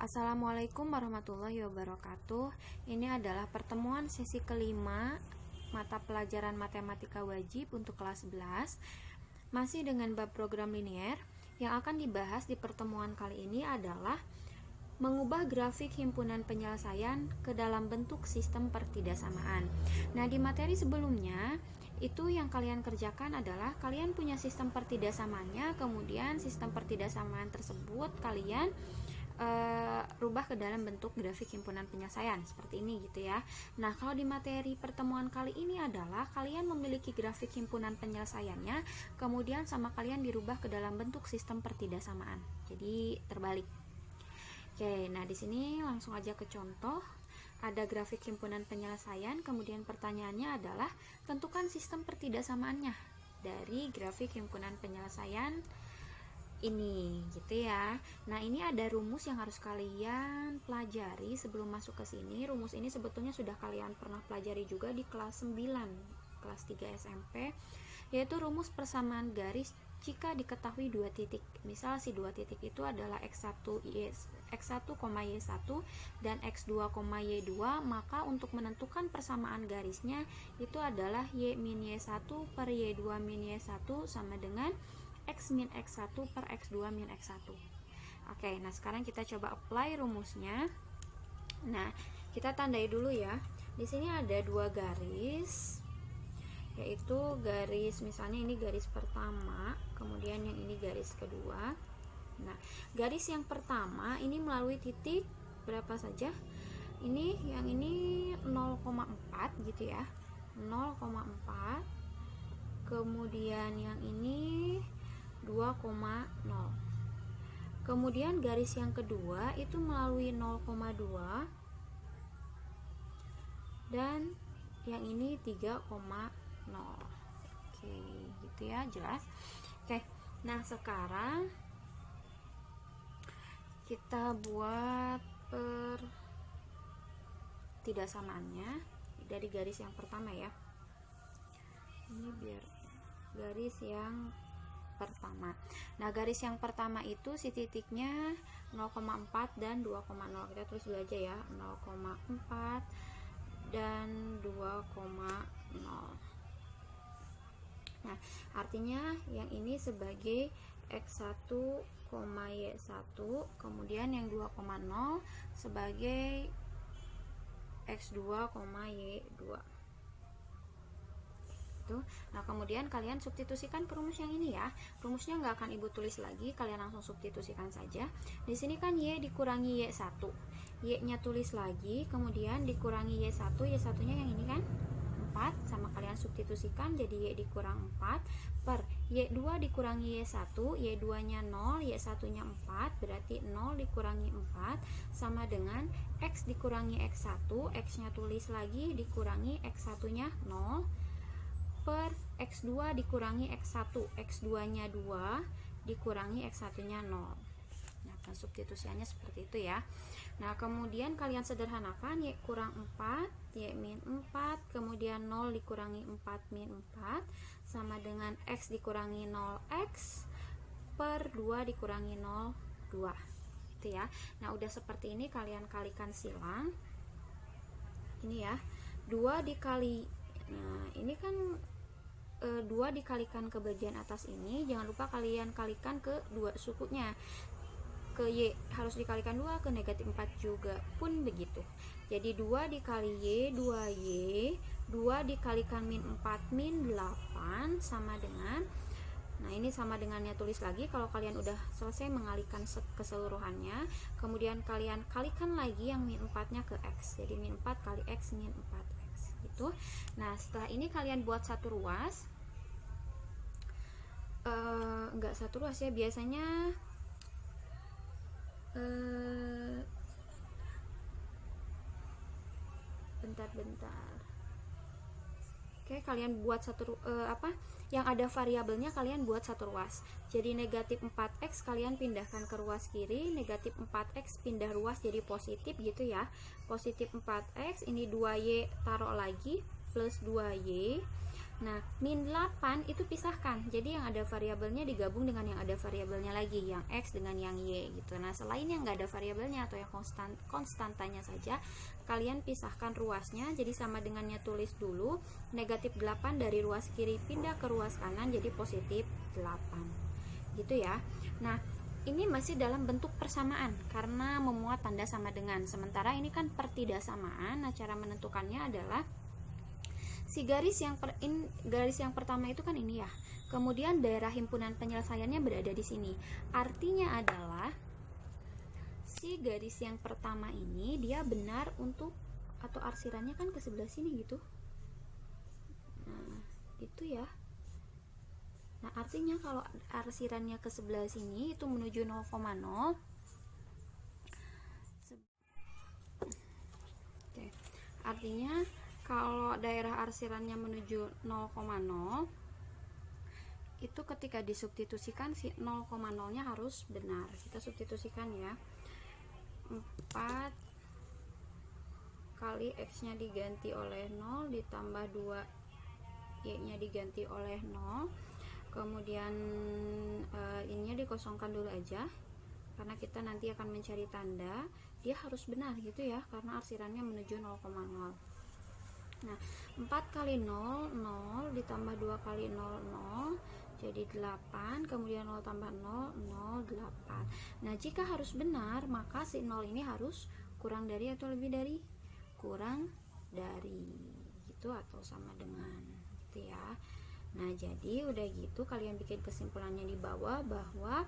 Assalamualaikum warahmatullahi wabarakatuh. Ini adalah pertemuan sesi kelima mata pelajaran matematika wajib untuk kelas 11. Masih dengan bab program linier. Yang akan dibahas di pertemuan kali ini adalah mengubah grafik himpunan penyelesaian ke dalam bentuk sistem pertidaksamaan. Nah, di materi sebelumnya itu yang kalian kerjakan adalah kalian punya sistem pertidaksamaannya, kemudian sistem pertidaksamaan tersebut kalian rubah ke dalam bentuk grafik himpunan penyelesaian seperti ini gitu ya. Nah, kalau di materi pertemuan kali ini adalah kalian memiliki grafik himpunan penyelesaiannya, kemudian sama kalian dirubah ke dalam bentuk sistem pertidaksamaan. Jadi terbalik. Oke, nah di sini langsung aja ke contoh. Ada grafik himpunan penyelesaian, kemudian pertanyaannya adalah tentukan sistem pertidaksamaannya dari grafik himpunan penyelesaian ini gitu ya. Nah, ini ada rumus yang harus kalian pelajari sebelum masuk ke sini. Rumus ini sebetulnya sudah kalian pernah pelajari juga di kelas 9, kelas 3 SMP, yaitu rumus persamaan garis jika diketahui dua titik. Misal si dua titik itu adalah x1, y1 dan x2, y2, maka untuk menentukan persamaan garisnya itu adalah y min y1 per y2 min y1 sama dengan x min x1 per x2 min x1. Oke, nah sekarang kita coba apply rumusnya. Nah, kita tandai dulu ya. Di sini ada dua garis, yaitu garis, misalnya ini garis pertama, kemudian yang ini garis kedua. Nah, garis yang pertama ini melalui titik berapa saja? Ini yang ini 0,4 gitu ya. 0,4. Kemudian yang ini 2,0. Kemudian garis yang kedua itu melalui 0,2 dan yang ini 3,0. Oke, gitu ya, jelas. Oke, nah sekarang kita buat pertidaksamaannya dari garis yang pertama ya. Ini biar garis yang pertama. Nah, garis yang pertama itu si titiknya 0,4 dan 2,0. Kita tulis dulu aja ya, 0,4 dan 2,0. Nah, artinya yang ini sebagai x1, y1, kemudian yang 2,0 sebagai x2, y2. Nah, kemudian kalian substitusikan ke rumus yang ini ya. Rumusnya nggak akan ibu tulis lagi, kalian langsung substitusikan saja. Di sini kan y dikurangi y1, y-nya tulis lagi, kemudian dikurangi y1, y1-nya yang ini kan 4, sama kalian substitusikan jadi y dikurang 4 per y2 dikurangi y1, y2-nya 0, y1-nya 4, berarti 0 dikurangi 4 sama dengan x dikurangi x1, x-nya tulis lagi dikurangi x1-nya 0 per x2 dikurangi x1, x2-nya 2 dikurangi x1-nya 0. Nah, substitusiannya seperti itu ya. Nah, kemudian kalian sederhanakan y kurang 4, y min 4, kemudian 0 dikurangi 4 min 4 sama dengan x dikurangi 0x per 2 dikurangi 0, 2. Gitu ya. Nah, udah seperti ini kalian kalikan silang. Ini ya, 2 dikali, nah ini kan 2 dikalikan ke bagian atas ini, jangan lupa kalian kalikan ke dua sukunya, ke y harus dikalikan 2, ke negatif 4 juga pun begitu. Jadi 2 dikali y, 2y, 2 dikalikan min 4 min 8 sama dengan, nah ini sama dengannya tulis lagi kalau kalian udah selesai mengalihkan keseluruhannya, kemudian kalian kalikan lagi yang min 4 nya ke x, jadi min 4 kali x min 4x gitu. Nah, setelah ini kalian buat satu ruas, enggak satu ruas ya, biasanya bentar. Oke, kalian buat satu yang ada variabelnya kalian buat satu ruas. Jadi negatif 4x kalian pindahkan ke ruas kiri, negatif 4x pindah ruas jadi positif gitu ya. Positif 4x, ini 2y taruh lagi plus 2y. Nah, min 8 itu pisahkan. Jadi yang ada variabelnya digabung dengan yang ada variabelnya lagi, yang X dengan yang Y gitu. Nah, selain yang nggak ada variabelnya atau yang konstantanya saja, kalian pisahkan ruasnya. Jadi sama dengannya tulis dulu, negatif 8 dari ruas kiri pindah ke ruas kanan jadi positif 8. Gitu ya. Nah, ini masih dalam bentuk persamaan karena memuat tanda sama dengan. Sementara ini kan pertidaksamaan. Nah, cara menentukannya adalah si garis yang pertama itu kan ini ya. Kemudian daerah himpunan penyelesaiannya berada di sini. Artinya adalah si garis yang pertama ini dia benar untuk, atau arsirannya kan ke sebelah sini gitu. Nah, itu ya. Nah, artinya kalau arsirannya ke sebelah sini itu menuju 0,0. Oke. Artinya kalau daerah arsirannya menuju 0,0 itu ketika disubstitusikan si 0,0 nya harus benar. Kita substitusikan ya. 4 kali X nya diganti oleh 0 ditambah 2 Y nya diganti oleh 0. Kemudian ininya dikosongkan dulu aja karena kita nanti akan mencari tanda. Dia harus benar gitu ya, karena arsirannya menuju 0,0. Nah, 4 kali 0, 0 ditambah 2 kali 0, 0 jadi 8, kemudian 0 tambah 0, 0, 8. Nah, jika harus benar, maka si 0 ini harus kurang dari atau lebih dari? Kurang dari gitu atau sama dengan gitu ya. Nah, jadi udah gitu kalian bikin kesimpulannya di bawah bahwa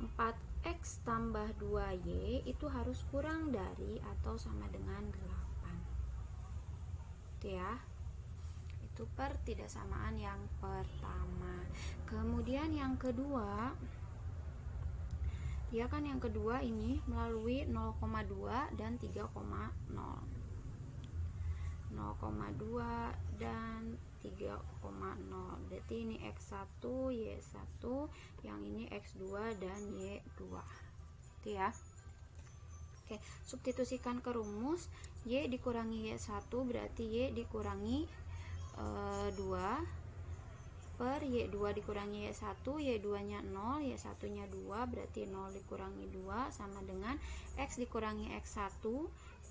4X tambah 2Y itu harus kurang dari atau sama dengan 8. Itu ya. Itu pertidaksamaan yang pertama. Kemudian yang kedua, dia kan yang kedua ini melalui 0,2 dan 3,0. 0,2 dan 3,0. Berarti ini X1, Y1, yang ini X2 dan Y2. Itu ya. Oke, substitusikan ke rumus. Y dikurangi Y1 berarti Y dikurangi 2 per Y2 dikurangi Y1, Y2 nya 0, Y1 nya 2 berarti 0 dikurangi 2 sama dengan X dikurangi X1,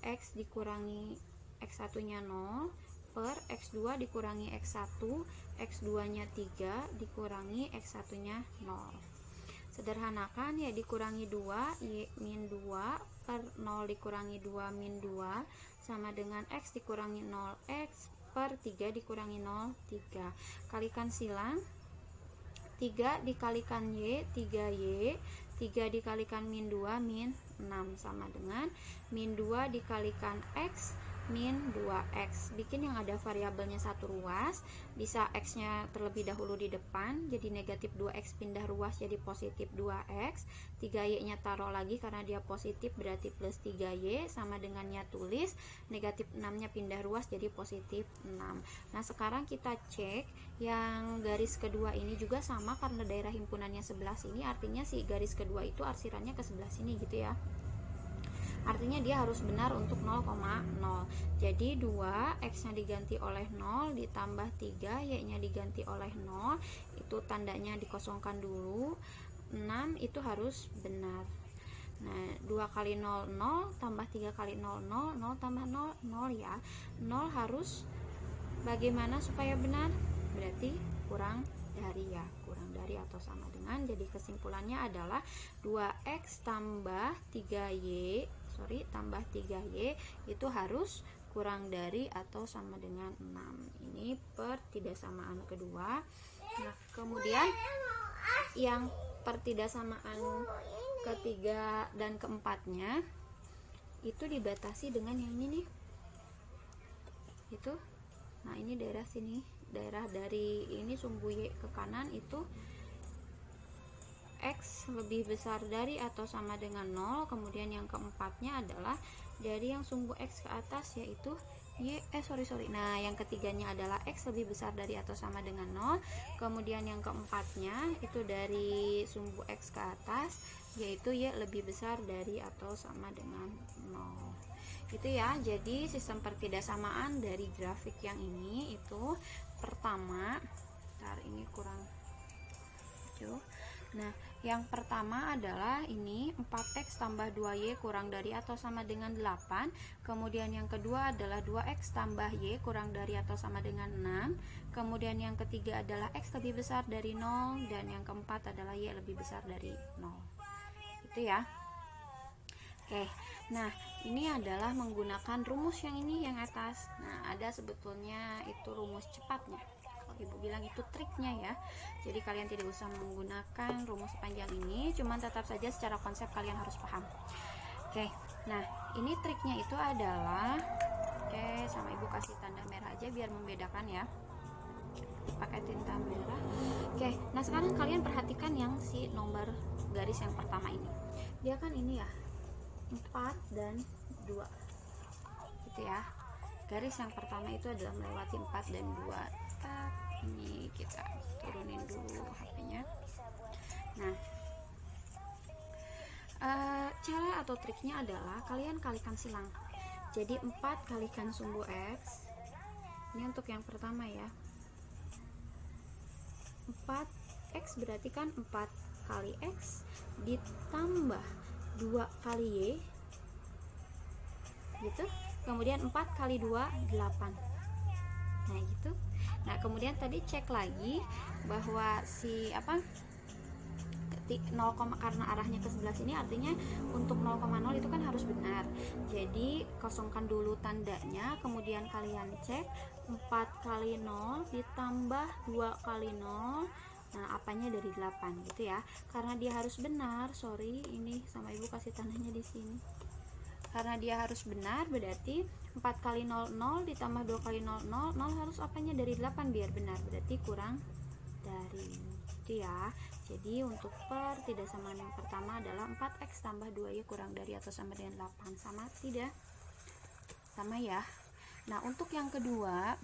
X dikurangi X1 nya 0 per X2 dikurangi X1, X2 nya 3 dikurangi X1 nya 0. Sederhanakan, ya dikurangi 2, Y min 2 per 0 dikurangi 2 min 2 sama dengan X dikurangi 0X per 3 dikurangi 0, 3. Kalikan silang, 3 dikalikan Y, 3Y, 3 dikalikan min 2, min 6 sama dengan min 2 dikalikan X, min 2X. Bikin yang ada variabelnya satu ruas, bisa X nya terlebih dahulu di depan, jadi negatif 2X pindah ruas jadi positif 2X, 3Y nya taruh lagi karena dia positif berarti plus 3Y, sama dengannya tulis, negatif 6 nya pindah ruas jadi positif 6. Nah, sekarang kita cek yang garis kedua ini juga sama karena daerah himpunannya sebelah sini, artinya si garis kedua itu arsirannya ke sebelah sini gitu ya. Artinya dia harus benar untuk 0,0. Jadi 2 X nya diganti oleh 0 ditambah 3 Y nya diganti oleh 0, itu tandanya dikosongkan dulu. 6 itu harus benar. Nah, 2 kali 0, 0 tambah 3 kali 0, 0, 0 tambah 0, 0 ya. 0 harus bagaimana supaya benar? Berarti kurang dari ya, kurang dari atau sama dengan. Jadi kesimpulannya adalah 2X tambah 3Y tambah 3Y itu harus kurang dari atau sama dengan 6. Ini pertidaksamaan kedua. Nah, kemudian yang pertidaksamaan ketiga dan keempatnya itu dibatasi dengan yang ini nih. Itu. Nah, ini daerah sini, daerah dari ini sumbu Y ke kanan itu X lebih besar dari atau sama dengan 0. Kemudian yang keempatnya adalah dari yang sumbu X ke atas yaitu Nah, yang ketiganya adalah X lebih besar dari atau sama dengan 0. Kemudian yang keempatnya itu dari sumbu X ke atas yaitu Y lebih besar dari atau sama dengan 0. Itu ya, jadi sistem pertidaksamaan dari grafik yang ini itu pertama, ntar ini kurang jauh. Nah, yang pertama adalah ini 4x tambah 2y kurang dari atau sama dengan 8. Kemudian yang kedua adalah 2x tambah y kurang dari atau sama dengan 6. Kemudian yang ketiga adalah x lebih besar dari 0. Dan yang keempat adalah y lebih besar dari 0. Itu ya. Oke, nah ini adalah menggunakan rumus yang ini yang atas. Nah, ada sebetulnya itu rumus cepatnya. Ibu bilang itu triknya ya. Jadi kalian tidak usah menggunakan rumus panjang ini, cuman tetap saja secara konsep kalian harus paham. Oke, nah ini triknya itu adalah, oke, sama ibu kasih tanda merah aja biar membedakan ya. Pakai tinta merah. Oke, nah sekarang kalian perhatikan yang si nomor garis yang pertama ini. Dia kan ini ya, 4 dan 2 gitu ya. Garis yang pertama itu adalah melewati 4 dan 2. Ini kita turunin dulu HP-nya. Nah, cara atau triknya adalah kalian kalikan silang. Jadi 4 kalikan sumbu X. Ini untuk yang pertama ya. 4x berarti kan 4 kali X ditambah 2 kali Y gitu. Kemudian 4 kali 2 8. Nah gitu. Nah kemudian tadi cek lagi bahwa si 0, karena arahnya ke 11 ini artinya untuk 0,0 itu kan harus benar. Jadi kosongkan dulu tandanya, kemudian kalian cek 4 kali 0 ditambah 2 kali 0. Nah apanya dari 8 gitu ya. Karena dia harus benar, sorry ini sama ibu kasih tandanya di sini. Karena dia harus benar berarti 4 kali 0 0 ditambah 2 kali 0 0. 0 harus apanya dari 8 biar benar, berarti kurang dari itu ya. Jadi untuk pertidaksamaan yang pertama adalah 4x tambah 2y kurang dari atau sama dengan 8. Sama tidak? Sama ya. Nah untuk yang kedua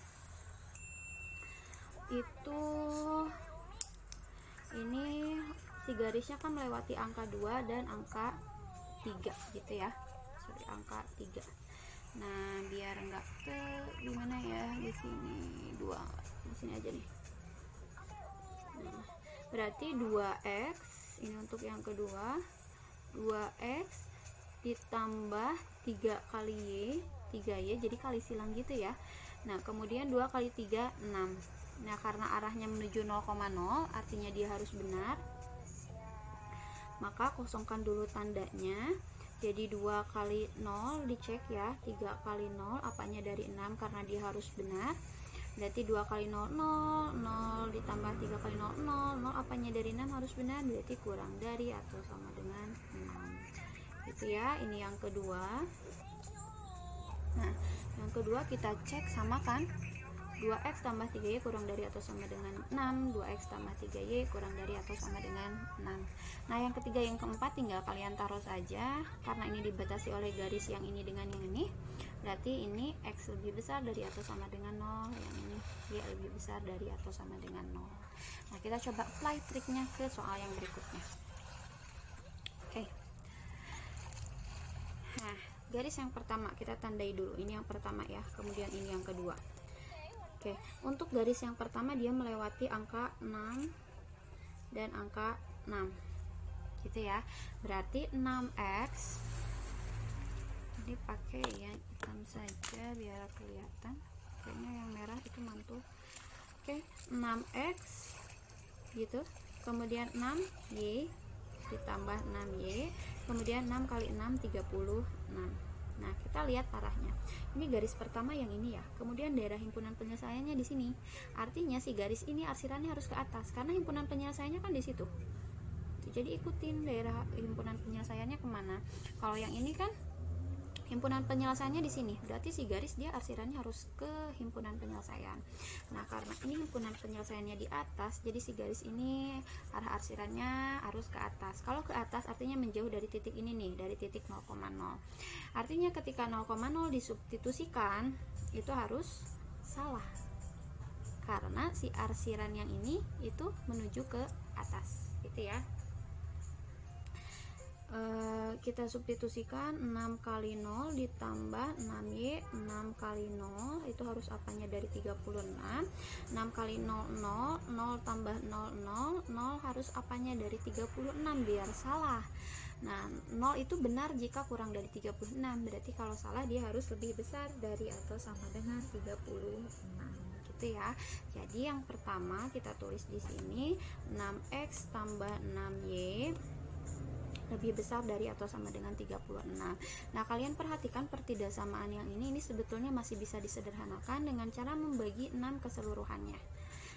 itu ini si garisnya kan melewati angka 2 dan angka 3 gitu ya. Sorry, angka 3. Nah biar enggak ke gimana ya, di sini 2, di sini aja nih. Nah, berarti 2x ini untuk yang kedua, 2x ditambah 3 kali y, 3y jadi kali silang gitu ya. Nah kemudian 2 kali 3 6. Nah karena arahnya menuju 0,0 artinya dia harus benar, maka kosongkan dulu tandanya. Jadi 2 kali 0 dicek ya, 3 kali 0 apanya dari 6 karena dia harus benar. Berarti 2 kali 0 0, 0 ditambah 3 kali 0 0, 0 apanya dari 6 harus benar, berarti kurang dari atau sama dengan 6 gitu ya. Ini yang kedua. Nah yang kedua kita cek sama kan, 2x tambah 3y kurang dari atau sama dengan 6, 2x tambah 3y kurang dari atau sama dengan 6. Nah yang ketiga yang keempat tinggal kalian taruh saja, karena ini dibatasi oleh garis yang ini dengan yang ini, berarti ini x lebih besar dari atau sama dengan 0, yang ini y lebih besar dari atau sama dengan 0. Nah kita coba apply triknya ke soal yang berikutnya. Oke. Nah garis yang pertama kita tandai dulu, ini yang pertama ya, kemudian ini yang kedua. Oke, untuk garis yang pertama dia melewati angka 6 dan angka 6 gitu ya. Berarti 6x ini pakai yang hitam saja biar kelihatan, kayaknya yang merah itu mantul. Oke, 6x gitu, kemudian 6y ditambah 6y, kemudian 6 kali 6 36. Nah kita lihat arahnya, ini garis pertama yang ini ya, kemudian daerah himpunan penyelesaiannya di sini, artinya si garis ini arsirannya harus ke atas karena himpunan penyelesaiannya kan di situ. Jadi ikutin daerah himpunan penyelesaiannya kemana. Kalau yang ini kan himpunan penyelesaiannya di sini, berarti si garis dia arsirannya harus ke himpunan penyelesaian. Nah karena ini himpunan penyelesaiannya di atas, jadi si garis ini arah arsirannya harus ke atas. Kalau ke atas artinya menjauh dari titik ini nih, dari titik 0,0. Artinya ketika 0,0 disubstitusikan itu harus salah, karena si arsiran yang ini itu menuju ke atas gitu ya. kita substitusikan 6 kali 0 ditambah 6Y, 6 kali 0 itu harus apanya dari 36. 6 kali 0 0, 0 tambah 0 0, 0 harus apanya dari 36 biar salah. Nah, 0 itu benar jika kurang dari 36, berarti kalau salah dia harus lebih besar dari atau sama dengan 36 gitu ya. Jadi yang pertama kita tulis di sini 6x tambah 6y lebih besar dari atau sama dengan 36. Nah, kalian perhatikan pertidaksamaan yang ini sebetulnya masih bisa disederhanakan dengan cara membagi 6 keseluruhannya.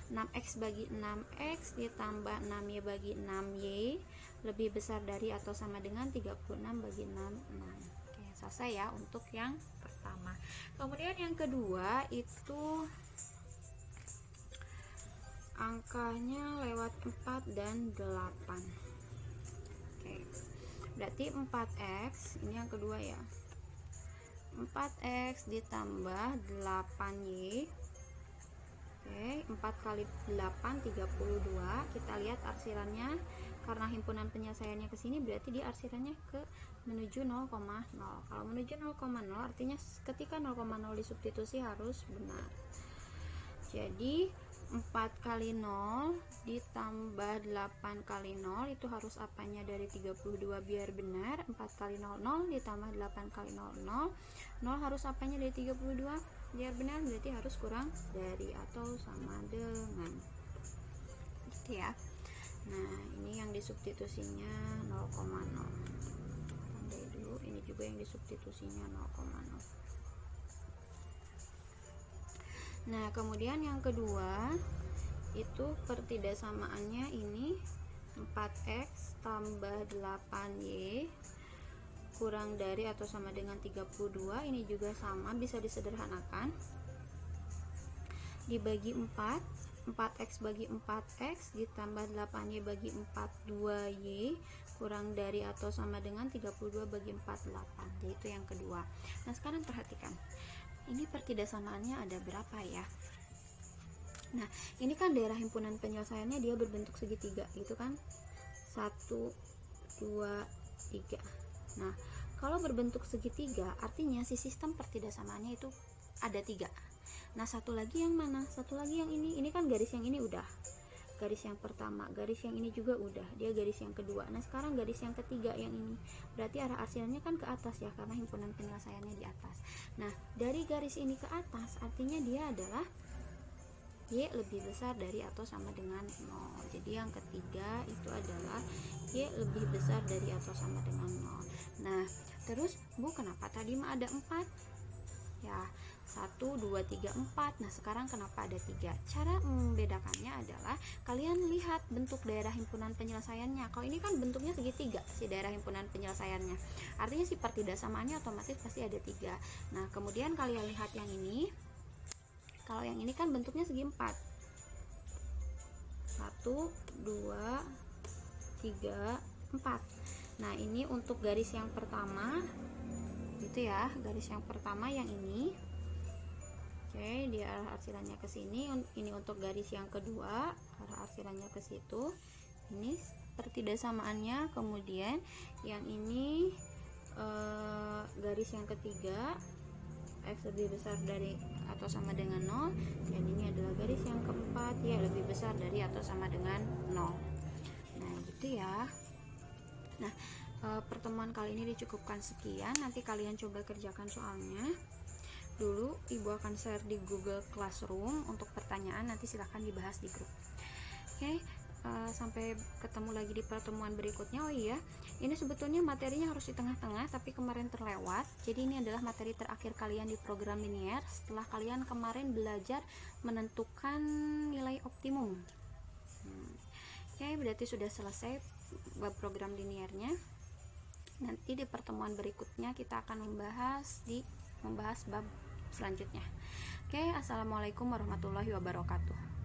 6x bagi 6x ditambah 6y bagi 6y lebih besar dari atau sama dengan 36 bagi 6, 6. Oke, selesai ya untuk yang pertama. Kemudian yang kedua itu angkanya lewat 4 dan 8. Oke, berarti 4x ini yang kedua ya, 4x ditambah 8y. Oke, 4 kali 8 32. Kita lihat arsirannya, karena himpunan penyelesaiannya ke sini berarti dia arsirannya ke menuju 0,0. Kalau menuju 0,0 artinya ketika 0,0 disubstitusi harus benar. Jadi 4 kali 0 ditambah 8 kali 0 itu harus apanya dari 32 biar benar. 4 kali 0 0 ditambah 8 kali 0 0, 0 harus apanya dari 32 biar benar, berarti harus kurang dari atau sama dengan gitu ya. Nah, ini yang disubstitusinya 0,0. Tandai dulu, ini juga yang disubstitusinya 0,0. Nah, kemudian yang kedua itu pertidaksamaannya ini 4x tambah 8y kurang dari atau sama dengan 32. Ini juga sama, bisa disederhanakan, dibagi 4, 4x bagi 4x ditambah 8y bagi 42y kurang dari atau sama dengan 32 bagi 48. Jadi itu yang kedua. Nah, sekarang perhatikan, ini pertidaksamaannya ada berapa ya? Nah, ini kan daerah himpunan penyelesaiannya dia berbentuk segitiga gitu kan, 1, 2, 3. Nah, kalau berbentuk segitiga artinya si sistem pertidaksamaannya itu ada 3. Nah, satu lagi yang mana? Satu lagi yang ini kan garis yang ini udah, garis yang pertama, garis yang ini juga udah, dia garis yang kedua. Nah, sekarang garis yang ketiga yang ini, berarti arah arsirannya kan ke atas ya, karena himpunan penyelesaiannya di atas. Nah, dari garis ini ke atas artinya dia adalah Y lebih besar dari atau sama dengan 0. Jadi yang ketiga itu adalah Y lebih besar dari atau sama dengan 0. Nah, terus Bu, kenapa tadi mah ada 4? Ya, 1, 2, 3, 4. Nah, sekarang kenapa ada 3? Cara membedakannya adalah kalian lihat bentuk daerah himpunan penyelesaiannya. Kalau ini kan bentuknya segitiga si daerah himpunan penyelesaiannya, artinya si pertidaksamaannya otomatis pasti ada 3. Nah, kemudian kalian lihat yang ini, kalau yang ini kan bentuknya segi 4, 1, 2, 3, 4. Nah, ini untuk garis yang pertama gitu ya, garis yang pertama yang ini. Oke, dia arah arsirannya ke sini. Ini untuk garis yang kedua, arah arsirannya ke situ. Ini pertidaksamaannya. Kemudian yang ini garis yang ketiga, X lebih besar dari atau sama dengan 0, dan ini adalah garis yang keempat, ya lebih besar dari atau sama dengan 0. Nah, gitu ya. Nah, pertemuan kali ini dicukupkan sekian. Nanti kalian coba kerjakan soalnya dulu. Ibu akan share di Google Classroom untuk pertanyaan, nanti silahkan dibahas di grup. Oke, sampai ketemu lagi di pertemuan berikutnya. Oh iya, ini sebetulnya materinya harus di tengah-tengah, tapi kemarin terlewat. Jadi ini adalah materi terakhir kalian di program linier setelah kalian kemarin belajar menentukan nilai optimum. Oke, berarti sudah selesai bab program liniernya. Nanti di pertemuan berikutnya kita akan membahas bab selanjutnya. Oke, assalamualaikum warahmatullahi wabarakatuh.